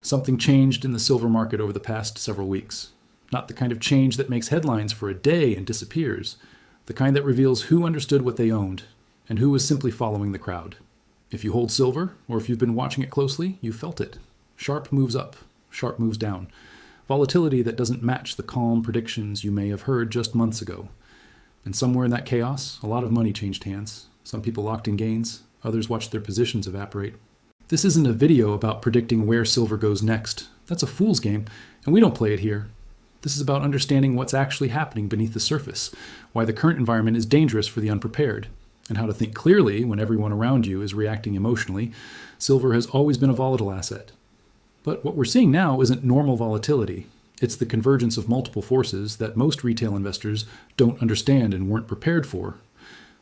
Something changed in the silver market over the past several weeks. Not the kind of change that makes headlines for a day and disappears. The kind that reveals who understood what they owned and who was simply following the crowd. If you hold silver, or if you've been watching it closely, you felt it. Sharp moves up, sharp moves down. Volatility that doesn't match the calm predictions you may have heard just months ago. And somewhere in that chaos, a lot of money changed hands. Some people locked in gains, others watched their positions evaporate. This isn't a video about predicting where silver goes next. That's a fool's game, and we don't play it here. This is about understanding what's actually happening beneath the surface, why the current environment is dangerous for the unprepared, and how to think clearly when everyone around you is reacting emotionally. Silver has always been a volatile asset. But what we're seeing now isn't normal volatility. It's the convergence of multiple forces that most retail investors don't understand and weren't prepared for.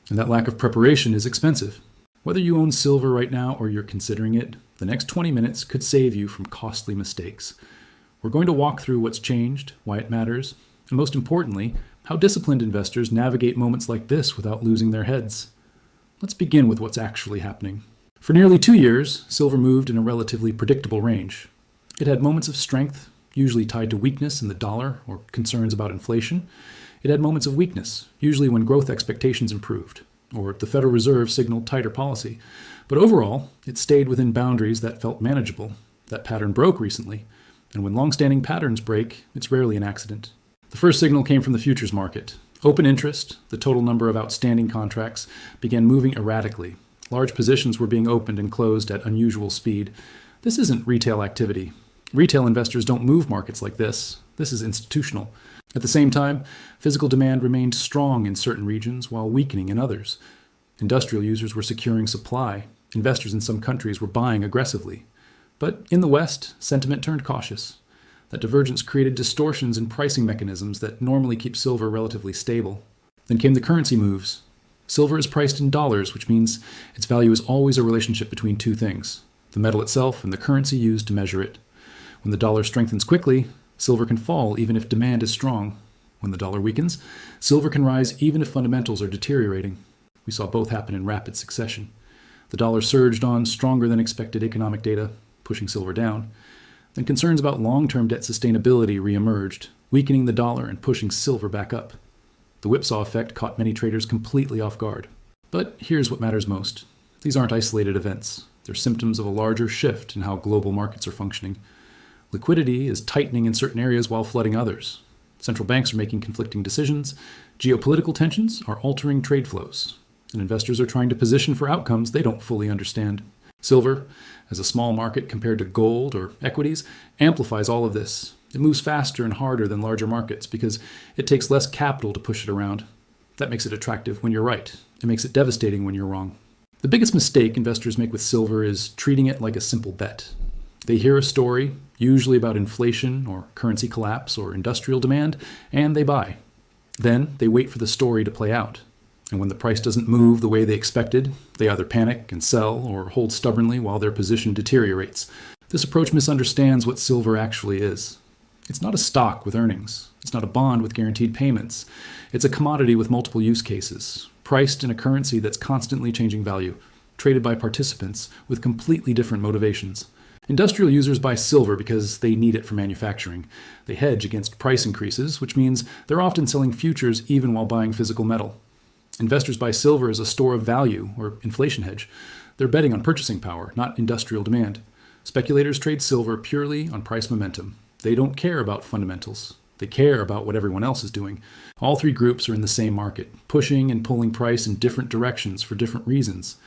And that lack of preparation is expensive. Whether you own silver right now or you're considering it, the next 20 minutes could save you from costly mistakes. We're going to walk through what's changed, why it matters, and most importantly, how disciplined investors navigate moments like this without losing their heads. Let's begin with what's actually happening. For nearly 2 years, silver moved in a relatively predictable range. It had moments of strength, usually tied to weakness in the dollar or concerns about inflation. It had moments of weakness, usually when growth expectations improved, or the Federal Reserve signaled tighter policy. But overall, it stayed within boundaries that felt manageable. That pattern broke recently, and when long-standing patterns break, it's rarely an accident. The first signal came from the futures market. Open interest, the total number of outstanding contracts, began moving erratically. Large positions were being opened and closed at unusual speed. This isn't retail activity. Retail investors don't move markets like this. This is institutional. At the same time, physical demand remained strong in certain regions while weakening in others. Industrial users were securing supply. Investors in some countries were buying aggressively. But in the West, sentiment turned cautious. That divergence created distortions in pricing mechanisms that normally keep silver relatively stable. Then came the currency moves. Silver is priced in dollars, which means its value is always a relationship between two things: the metal itself and the currency used to measure it. When the dollar strengthens quickly, silver can fall even if demand is strong. When the dollar weakens, silver can rise even if fundamentals are deteriorating. We saw both happen in rapid succession. The dollar surged on stronger than expected economic data, pushing silver down. Then concerns about long-term debt sustainability re-emerged, weakening the dollar and pushing silver back up. The whipsaw effect caught many traders completely off guard. But here's what matters most. These aren't isolated events. They're symptoms of a larger shift in how global markets are functioning. Liquidity is tightening in certain areas while flooding others. Central banks are making conflicting decisions. Geopolitical tensions are altering trade flows. And investors are trying to position for outcomes they don't fully understand. Silver, as a small market compared to gold or equities, amplifies all of this. It moves faster and harder than larger markets because it takes less capital to push it around. That makes it attractive when you're right. It makes it devastating when you're wrong. The biggest mistake investors make with silver is treating it like a simple bet. They hear a story, usually about inflation or currency collapse or industrial demand, and they buy. Then they wait for the story to play out. And when the price doesn't move the way they expected, they either panic and sell or hold stubbornly while their position deteriorates. This approach misunderstands what silver actually is. It's not a stock with earnings. It's not a bond with guaranteed payments. It's a commodity with multiple use cases, priced in a currency that's constantly changing value, traded by participants with completely different motivations. Industrial users buy silver because they need it for manufacturing. They hedge against price increases, which means they're often selling futures even while buying physical metal. Investors buy silver as a store of value or inflation hedge. They're betting on purchasing power, not industrial demand. Speculators trade silver purely on price momentum. They don't care about fundamentals. They care about what everyone else is doing. All three groups are in the same market, pushing and pulling price in different directions for different reasons.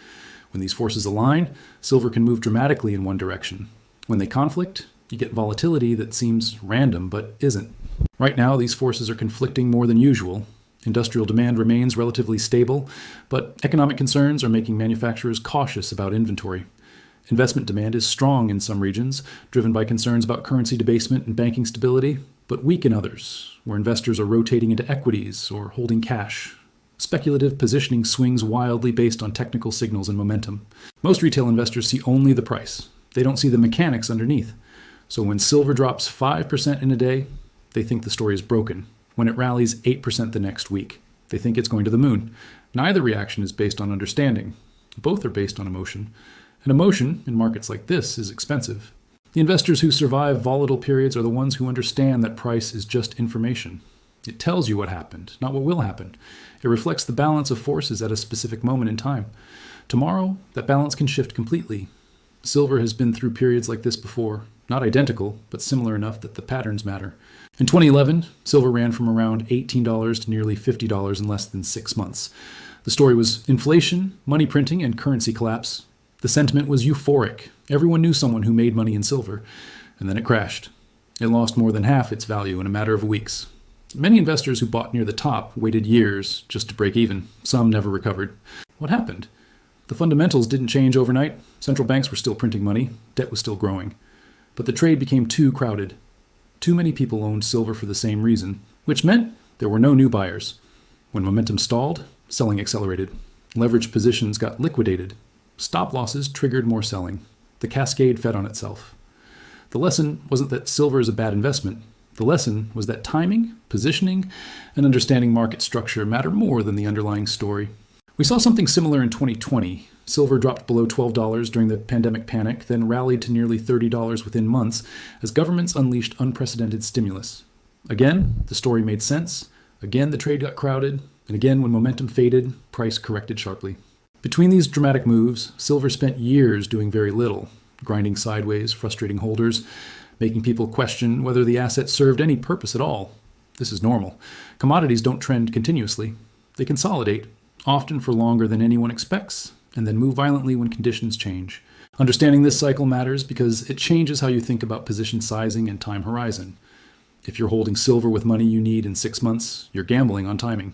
When these forces align, silver can move dramatically in one direction. When they conflict, you get volatility that seems random but isn't. Right now, these forces are conflicting more than usual. Industrial demand remains relatively stable, but economic concerns are making manufacturers cautious about inventory. Investment demand is strong in some regions, driven by concerns about currency debasement and banking stability, but weak in others, where investors are rotating into equities or holding cash. Speculative positioning swings wildly based on technical signals and momentum. Most retail investors see only the price. They don't see the mechanics underneath. So when silver drops 5% in a day, they think the story is broken. When it rallies 8% the next week, they think it's going to the moon. Neither reaction is based on understanding. Both are based on emotion. And emotion, in markets like this, is expensive. The investors who survive volatile periods are the ones who understand that price is just information. It tells you what happened, not what will happen. It reflects the balance of forces at a specific moment in time. Tomorrow, that balance can shift completely. Silver has been through periods like this before, not identical, but similar enough that the patterns matter. In 2011, silver ran from around $18 to nearly $50 in less than 6 months. The story was inflation, money printing, and currency collapse. The sentiment was euphoric. Everyone knew someone who made money in silver. And then it crashed. It lost more than half its value in a matter of weeks. Many investors who bought near the top waited years just to break even. Some never recovered. What happened? The fundamentals didn't change overnight. Central banks were still printing money. Debt was still growing. But the trade became too crowded. Too many people owned silver for the same reason, which meant there were no new buyers. When momentum stalled, selling accelerated. Leveraged positions got liquidated. Stop losses triggered more selling. The cascade fed on itself. The lesson wasn't that silver is a bad investment. The lesson was that timing, positioning, and understanding market structure matter more than the underlying story. We saw something similar in 2020. Silver dropped below $12 during the pandemic panic, then rallied to nearly $30 within months as governments unleashed unprecedented stimulus. Again, the story made sense. Again, the trade got crowded. And again, when momentum faded, price corrected sharply. Between these dramatic moves, silver spent years doing very little, grinding sideways, frustrating holders, making people question whether the asset served any purpose at all. This is normal. Commodities don't trend continuously. They consolidate, often for longer than anyone expects, and then move violently when conditions change. Understanding this cycle matters because it changes how you think about position sizing and time horizon. If you're holding silver with money you need in 6 months, you're gambling on timing.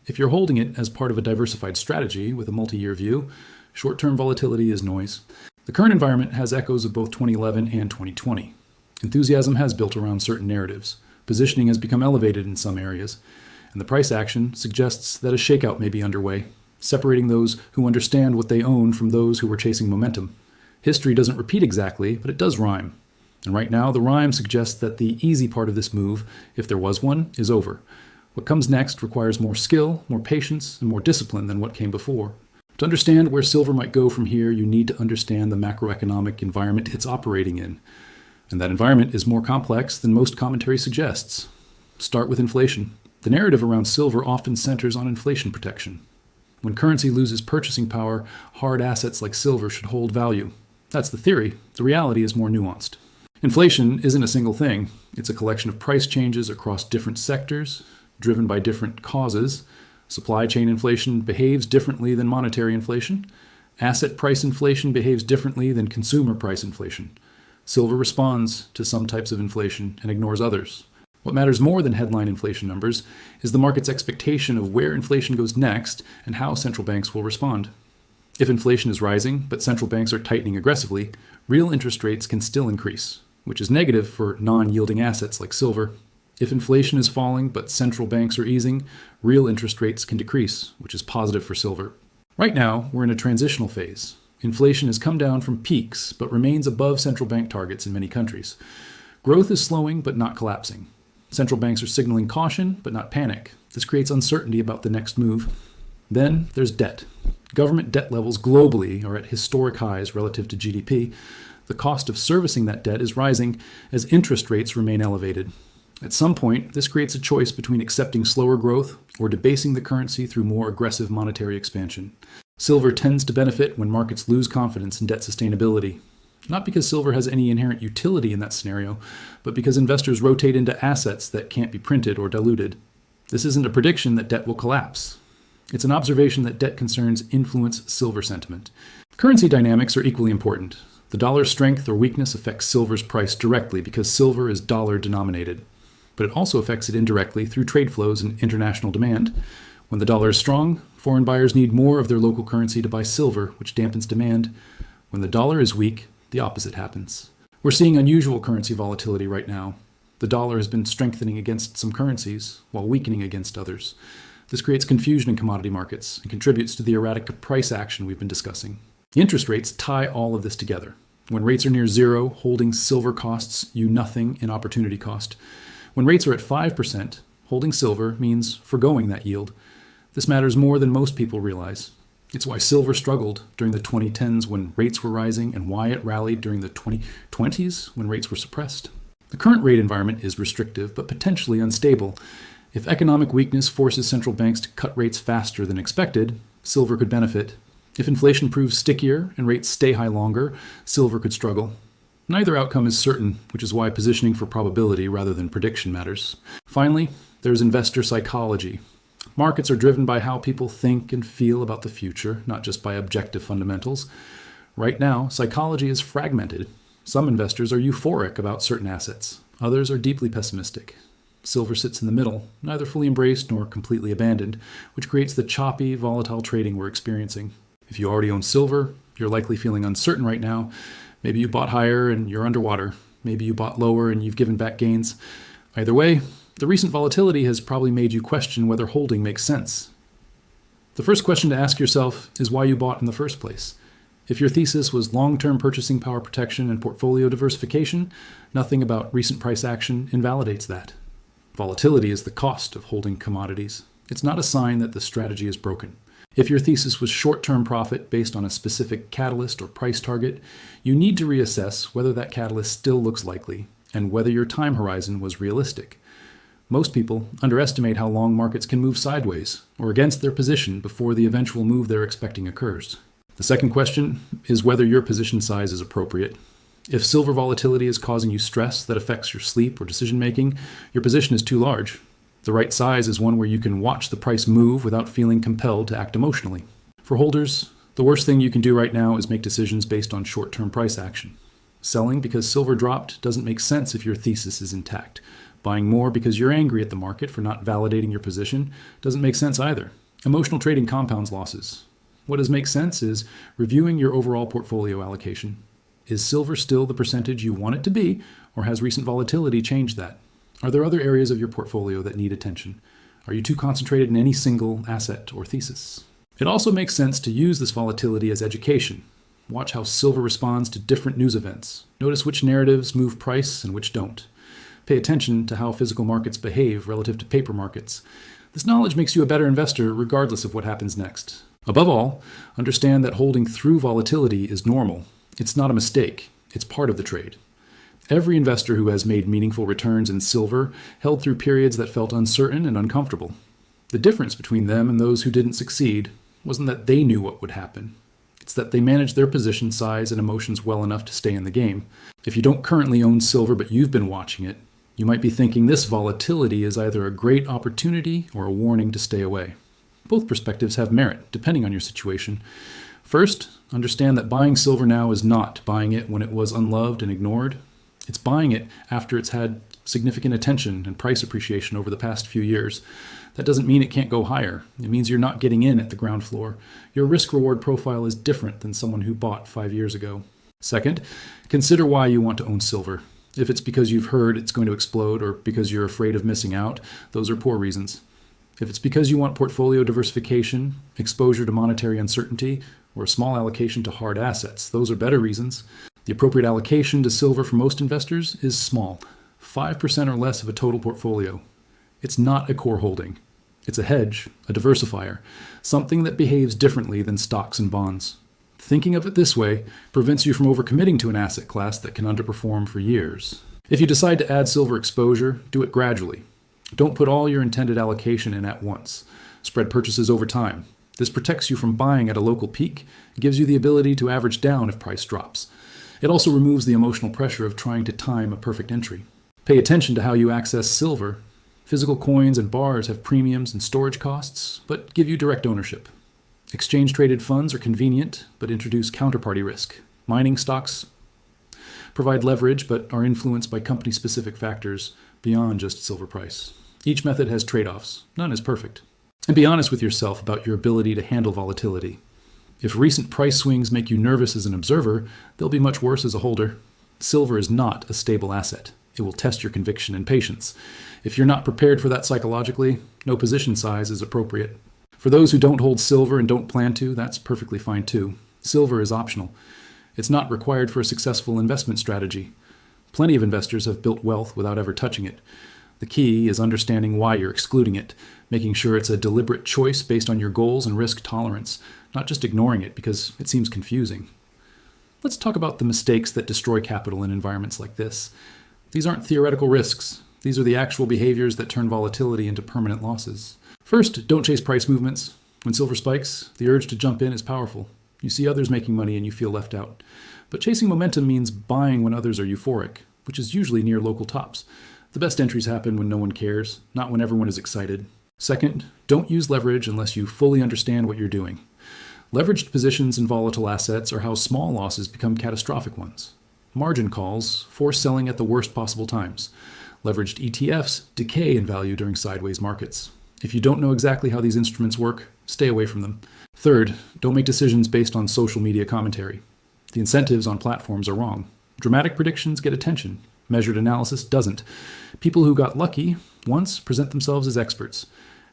If you're holding it as part of a diversified strategy with a multi-year view, short-term volatility is noise. The current environment has echoes of both 2011 and 2020. Enthusiasm has built around certain narratives. Positioning has become elevated in some areas, and the price action suggests that a shakeout may be underway, separating those who understand what they own from those who were chasing momentum. History doesn't repeat exactly, but it does rhyme. And right now, the rhyme suggests that the easy part of this move, if there was one, is over. What comes next requires more skill, more patience, and more discipline than what came before. To understand where silver might go from here, you need to understand the macroeconomic environment it's operating in. And that environment is more complex than most commentary suggests. Start with inflation. The narrative around silver often centers on inflation protection. When currency loses purchasing power, hard assets like silver should hold value. That's the theory. The reality is more nuanced. Inflation isn't a single thing. It's a collection of price changes across different sectors, driven by different causes. Supply chain inflation behaves differently than monetary inflation. Asset price inflation behaves differently than consumer price inflation. Silver responds to some types of inflation and ignores others. What matters more than headline inflation numbers is the market's expectation of where inflation goes next and how central banks will respond. If inflation is rising, but central banks are tightening aggressively, real interest rates can still increase, which is negative for non-yielding assets like silver. If inflation is falling, but central banks are easing, real interest rates can decrease, which is positive for silver. Right now, we're in a transitional phase. Inflation has come down from peaks, but remains above central bank targets in many countries. Growth is slowing, but not collapsing. Central banks are signaling caution, but not panic. This creates uncertainty about the next move. Then there's debt. Government debt levels globally are at historic highs relative to GDP. The cost of servicing that debt is rising as interest rates remain elevated. At some point, this creates a choice between accepting slower growth or debasing the currency through more aggressive monetary expansion. Silver tends to benefit when markets lose confidence in debt sustainability. Not because silver has any inherent utility in that scenario, but because investors rotate into assets that can't be printed or diluted. This isn't a prediction that debt will collapse. It's an observation that debt concerns influence silver sentiment. Currency dynamics are equally important. The dollar's strength or weakness affects silver's price directly because silver is dollar denominated. But it also affects it indirectly through trade flows and international demand. When the dollar is strong, foreign buyers need more of their local currency to buy silver, which dampens demand. When the dollar is weak, the opposite happens. We're seeing unusual currency volatility right now. The dollar has been strengthening against some currencies while weakening against others. This creates confusion in commodity markets and contributes to the erratic price action we've been discussing. The interest rates tie all of this together. When rates are near zero, holding silver costs you nothing in opportunity cost. When rates are at 5%, holding silver means forgoing that yield. This matters more than most people realize. It's why silver struggled during the 2010s when rates were rising and why it rallied during the 2020s when rates were suppressed. The current rate environment is restrictive but potentially unstable. If economic weakness forces central banks to cut rates faster than expected, silver could benefit. If inflation proves stickier and rates stay high longer, silver could struggle. Neither outcome is certain, which is why positioning for probability rather than prediction matters. Finally, there's investor psychology. Markets are driven by how people think and feel about the future, not just by objective fundamentals. Right now, psychology is fragmented. Some investors are euphoric about certain assets. Others are deeply pessimistic. Silver sits in the middle, neither fully embraced nor completely abandoned, which creates the choppy, volatile trading we're experiencing. If you already own silver, you're likely feeling uncertain right now. Maybe you bought higher and you're underwater. Maybe you bought lower and you've given back gains. Either way, the recent volatility has probably made you question whether holding makes sense. The first question to ask yourself is why you bought in the first place. If your thesis was long-term purchasing power protection and portfolio diversification, nothing about recent price action invalidates that. Volatility is the cost of holding commodities. It's not a sign that the strategy is broken. If your thesis was short-term profit based on a specific catalyst or price target, you need to reassess whether that catalyst still looks likely and whether your time horizon was realistic. Most people underestimate how long markets can move sideways or against their position before the eventual move they're expecting occurs. The second question is whether your position size is appropriate. If silver volatility is causing you stress that affects your sleep or decision-making, your position is too large. The right size is one where you can watch the price move without feeling compelled to act emotionally. For holders, the worst thing you can do right now is make decisions based on short-term price action. Selling because silver dropped doesn't make sense if your thesis is intact. Buying more because you're angry at the market for not validating your position doesn't make sense either. Emotional trading compounds losses. What does make sense is reviewing your overall portfolio allocation. Is silver still the percentage you want it to be, or has recent volatility changed that? Are there other areas of your portfolio that need attention? Are you too concentrated in any single asset or thesis? It also makes sense to use this volatility as education. Watch how silver responds to different news events. Notice which narratives move price and which don't. Pay attention to how physical markets behave relative to paper markets. This knowledge makes you a better investor regardless of what happens next. Above all, understand that holding through volatility is normal. It's not a mistake. It's part of the trade. Every investor who has made meaningful returns in silver held through periods that felt uncertain and uncomfortable. The difference between them and those who didn't succeed wasn't that they knew what would happen. It's that they managed their position size and emotions well enough to stay in the game. If you don't currently own silver but you've been watching it, you might be thinking this volatility is either a great opportunity or a warning to stay away. Both perspectives have merit, depending on your situation. First, understand that buying silver now is not buying it when it was unloved and ignored. It's buying it after it's had significant attention and price appreciation over the past few years. That doesn't mean it can't go higher. It means you're not getting in at the ground floor. Your risk-reward profile is different than someone who bought 5 years ago. Second, consider why you want to own silver. If it's because you've heard it's going to explode or because you're afraid of missing out, those are poor reasons. If it's because you want portfolio diversification, exposure to monetary uncertainty, or a small allocation to hard assets, those are better reasons. The appropriate allocation to silver for most investors is small, 5% or less of a total portfolio. It's not a core holding. It's a hedge, a diversifier, something that behaves differently than stocks and bonds. Thinking of it this way prevents you from overcommitting to an asset class that can underperform for years. If you decide to add silver exposure, do it gradually. Don't put all your intended allocation in at once. Spread purchases over time. This protects you from buying at a local peak and gives you the ability to average down if price drops. It also removes the emotional pressure of trying to time a perfect entry. Pay attention to how you access silver. Physical coins and bars have premiums and storage costs, but give you direct ownership. Exchange-traded funds are convenient, but introduce counterparty risk. Mining stocks provide leverage, but are influenced by company-specific factors beyond just silver price. Each method has trade-offs. None is perfect. And be honest with yourself about your ability to handle volatility. If recent price swings make you nervous as an observer, they'll be much worse as a holder. Silver is not a stable asset. It will test your conviction and patience. If you're not prepared for that psychologically, no position size is appropriate. For those who don't hold silver and don't plan to, that's perfectly fine too. Silver is optional. It's not required for a successful investment strategy. Plenty of investors have built wealth without ever touching it. The key is understanding why you're excluding it, making sure it's a deliberate choice based on your goals and risk tolerance, not just ignoring it because it seems confusing. Let's talk about the mistakes that destroy capital in environments like this. These aren't theoretical risks. These are the actual behaviors that turn volatility into permanent losses. First, don't chase price movements. When silver spikes, the urge to jump in is powerful. You see others making money and you feel left out. But chasing momentum means buying when others are euphoric, which is usually near local tops. The best entries happen when no one cares, not when everyone is excited. Second, don't use leverage unless you fully understand what you're doing. Leveraged positions in volatile assets are how small losses become catastrophic ones. Margin calls force selling at the worst possible times. Leveraged ETFs decay in value during sideways markets. If you don't know exactly how these instruments work, stay away from them. Third, don't make decisions based on social media commentary. The incentives on platforms are wrong. Dramatic predictions get attention. Measured analysis doesn't. People who got lucky once present themselves as experts.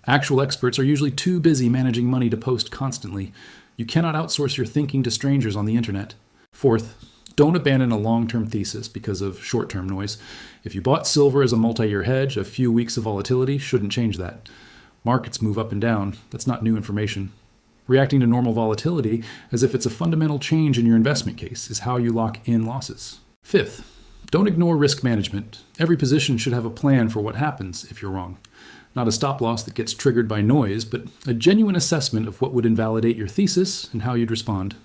Actual experts are usually too busy managing money to post constantly. You cannot outsource your thinking to strangers on the internet. Fourth, don't abandon a long-term thesis because of short-term noise. If you bought silver as a multi-year hedge, a few weeks of volatility shouldn't change that. Markets move up and down. That's not new information. Reacting to normal volatility as if it's a fundamental change in your investment case is how you lock in losses. Fifth, don't ignore risk management. Every position should have a plan for what happens if you're wrong. Not a stop loss that gets triggered by noise, but a genuine assessment of what would invalidate your thesis and how you'd respond.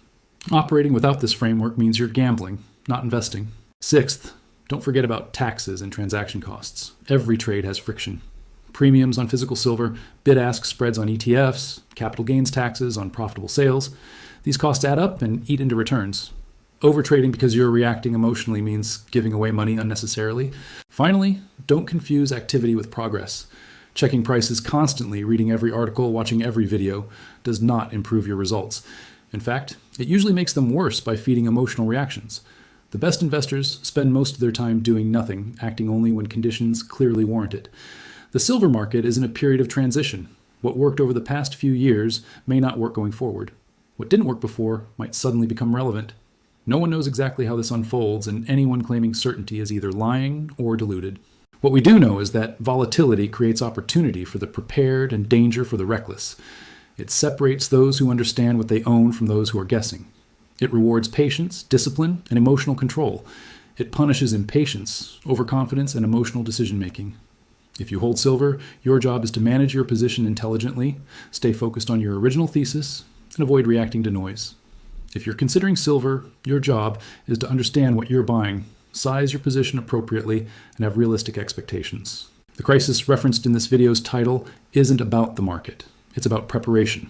Operating without this framework means you're gambling, not investing. Sixth, don't forget about taxes and transaction costs. Every trade has friction. Premiums on physical silver, bid-ask spreads on ETFs, capital gains taxes on profitable sales. These costs add up and eat into returns. Overtrading because you're reacting emotionally means giving away money unnecessarily. Finally, don't confuse activity with progress. Checking prices constantly, reading every article, watching every video does not improve your results. In fact, it usually makes them worse by feeding emotional reactions. The best investors spend most of their time doing nothing, acting only when conditions clearly warrant it. The silver market is in a period of transition. What worked over the past few years may not work going forward. What didn't work before might suddenly become relevant. No one knows exactly how this unfolds, and anyone claiming certainty is either lying or deluded. What we do know is that volatility creates opportunity for the prepared and danger for the reckless. It separates those who understand what they own from those who are guessing. It rewards patience, discipline, and emotional control. It punishes impatience, overconfidence, and emotional decision-making. If you hold silver, your job is to manage your position intelligently, stay focused on your original thesis, and avoid reacting to noise. If you're considering silver, your job is to understand what you're buying, size your position appropriately, and have realistic expectations. The crisis referenced in this video's title isn't about the market. It's about preparation.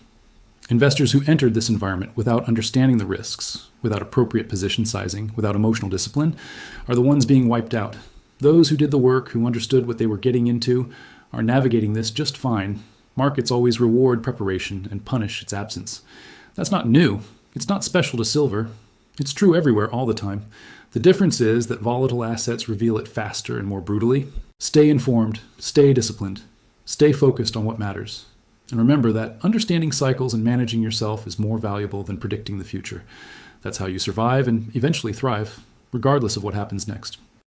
Investors who entered this environment without understanding the risks, without appropriate position sizing, without emotional discipline, are the ones being wiped out. Those who did the work, who understood what they were getting into, are navigating this just fine. Markets always reward preparation and punish its absence. That's not new. It's not special to silver. It's true everywhere all the time. The difference is that volatile assets reveal it faster and more brutally. Stay informed, stay disciplined, stay focused on what matters. And remember that understanding cycles and managing yourself is more valuable than predicting the future. That's how you survive and eventually thrive, regardless of what happens next.